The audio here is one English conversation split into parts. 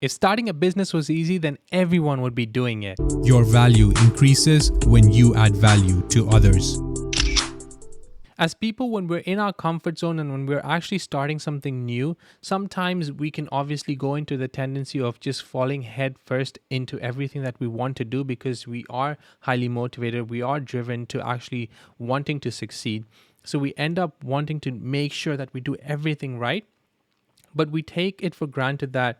If starting a business was easy, then everyone would be doing it. Your value increases when you add value to others. As people, when we're in our comfort zone and when we're actually starting something new, sometimes we can obviously go into the tendency of just falling head first into everything that we want to do because we are highly motivated, we are driven to actually wanting to succeed. So we end up wanting to make sure that we do everything right, but we take it for granted that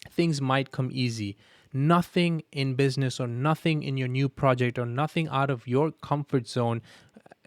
things might come easy. Nothing in business or nothing in your new project or nothing out of your comfort zone,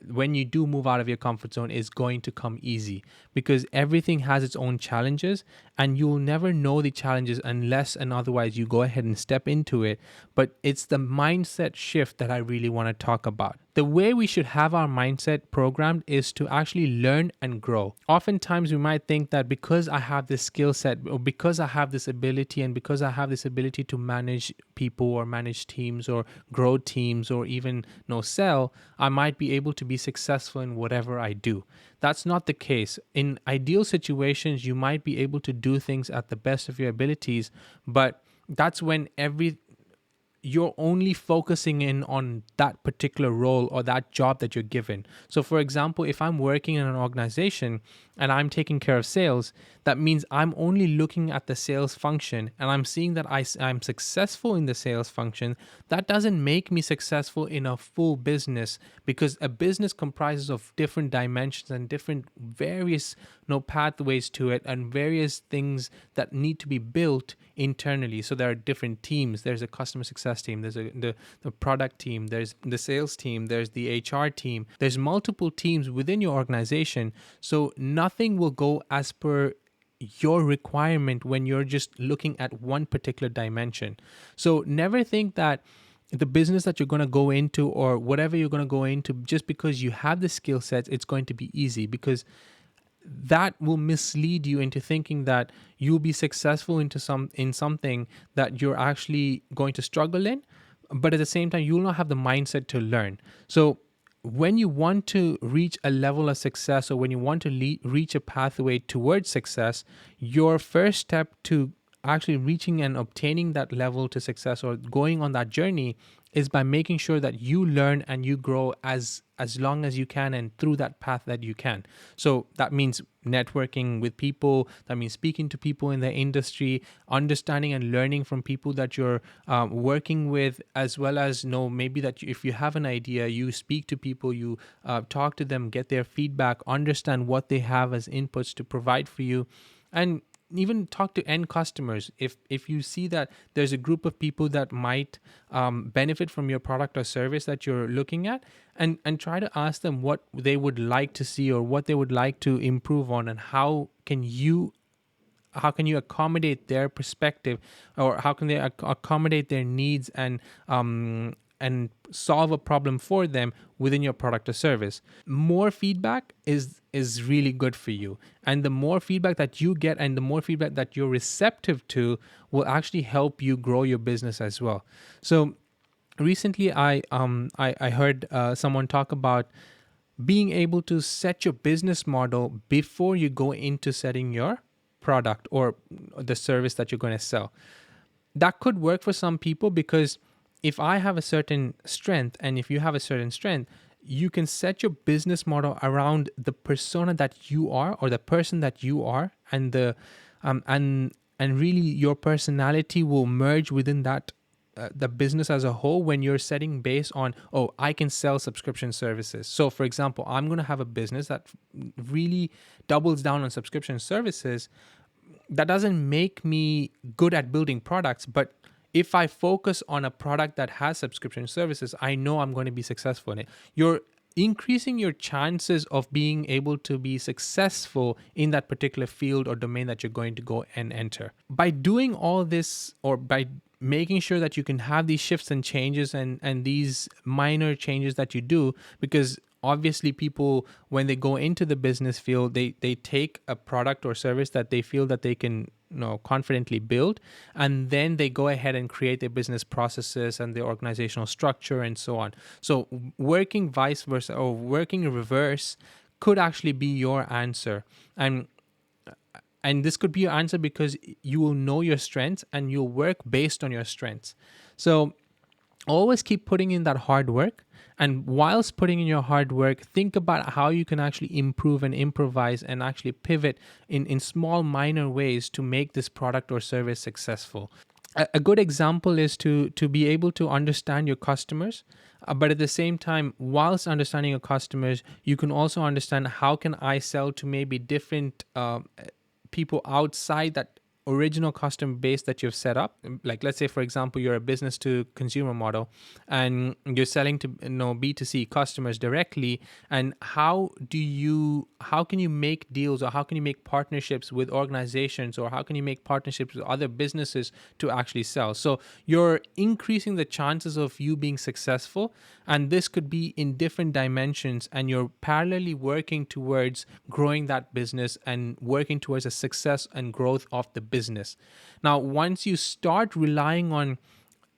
when you do move out of your comfort zone, is going to come easy, because everything has its own challenges and you'll never know the challenges unless and otherwise you go ahead and step into it. But it's the mindset shift that I really want to talk about. The way we should have our mindset programmed is to actually learn and grow. Oftentimes we might think that because I have this skill set or because I have this ability and because I have this ability to manage people or manage teams or grow teams or even sell, I might be able to be successful in whatever I do. That's not the case. In ideal situations, you might be able to do things at the best of your abilities, but that's when you're only focusing in on that particular role or that job that you're given. So for example, if I'm working in an organization and I'm taking care of sales, that means I'm only looking at the sales function and I'm seeing that I'm successful in the sales function. That doesn't make me successful in a full business, because a business comprises of different dimensions and different various pathways to it and various things that need to be built internally. So there are different teams. There's a customer success team, there's the product team, there's the sales team, there's the HR team. There's multiple teams within your organization. So nothing will go as per your requirement when you're just looking at one particular dimension. So never think that the business that you're going to go into or whatever you're going to go into, just because you have the skill sets, it's going to be easy, because that will mislead you into thinking that you'll be successful in something that you're actually going to struggle in, but at the same time you'll not have the mindset to learn. So when you want to reach a level of success, or when you want to reach a pathway towards success, your first step to actually reaching and obtaining that level to success or going on that journey is by making sure that you learn and you grow as long as you can and through that path that you can. So that means networking with people, that means speaking to people in the industry, understanding and learning from people that you're working with, as well as maybe that if you have an idea, you speak to people, you talk to them, get their feedback, understand what they have as inputs to provide for you, and even talk to end customers. If you see that there's a group of people that might benefit from your product or service that you're looking at, and try to ask them what they would like to see or what they would like to improve on, and how can you accommodate their perspective, or how can they accommodate their needs and solve a problem for them within your product or service. More feedback is really good for you, and the more feedback that you get and the more feedback that you're receptive to will actually help you grow your business as well. So recently I heard someone talk about being able to set your business model before you go into setting your product or the service that you're going to sell. That could work for some people, because if I have a certain strength and if you have a certain strength, you can set your business model around the persona that you are, or the person that you are, and and really your personality will merge within that the business as a whole, when you're setting based on, I can sell subscription services. So for example, I'm going to have a business that really doubles down on subscription services. That doesn't make me good at building products, but if I focus on a product that has subscription services, I know I'm going to be successful in it. You're increasing your chances of being able to be successful in that particular field or domain that you're going to go and enter. By doing all this, or by making sure that you can have these shifts and changes and these minor changes that you do, because obviously people, when they go into the business field, they take a product or service that they feel that they can confidently build, and then they go ahead and create their business processes and their organizational structure and so on. So working vice versa, or working in reverse, could actually be your answer. And And this could be your answer because you will know your strengths and you'll work based on your strengths. So always keep putting in that hard work. And whilst putting in your hard work, think about how you can actually improve and improvise and actually pivot in small, minor ways to make this product or service successful. A good example is to be able to understand your customers, but at the same time, whilst understanding your customers, you can also understand how can I sell to maybe different people outside that original customer base that you've set up. Like, let's say for example, you're a business to consumer model and you're selling to B2C customers directly. And how can you make deals, or how can you make partnerships with organizations, or how can you make partnerships with other businesses to actually sell? So you're increasing the chances of you being successful, and this could be in different dimensions, and you're parallelly working towards growing that business and working towards a success and growth of the business. Now, once you start relying on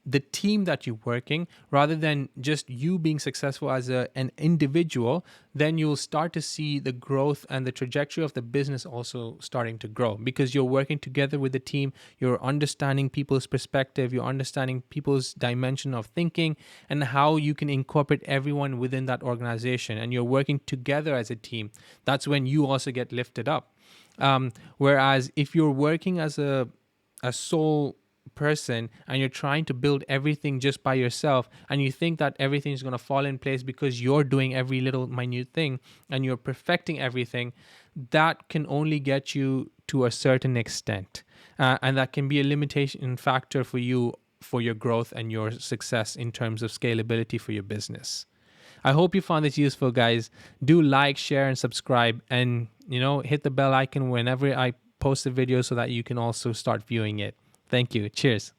the team that you're working rather than just you being successful as an individual, then you'll start to see the growth and the trajectory of the business also starting to grow, because you're working together with the team, you're understanding people's perspective, you're understanding people's dimension of thinking and how you can incorporate everyone within that organization, and you're working together as a team. That's when you also get lifted up. Whereas if you're working as a sole person and you're trying to build everything just by yourself, and you think that everything's going to fall in place because you're doing every little minute thing and you're perfecting everything, that can only get you to a certain extent, and that can be a limitation factor for you, for your growth and your success in terms of scalability for your business. I hope you found this useful, guys. Do like, share, and subscribe, and hit the bell icon whenever I post a video so that you can also start viewing it. Thank you. Cheers.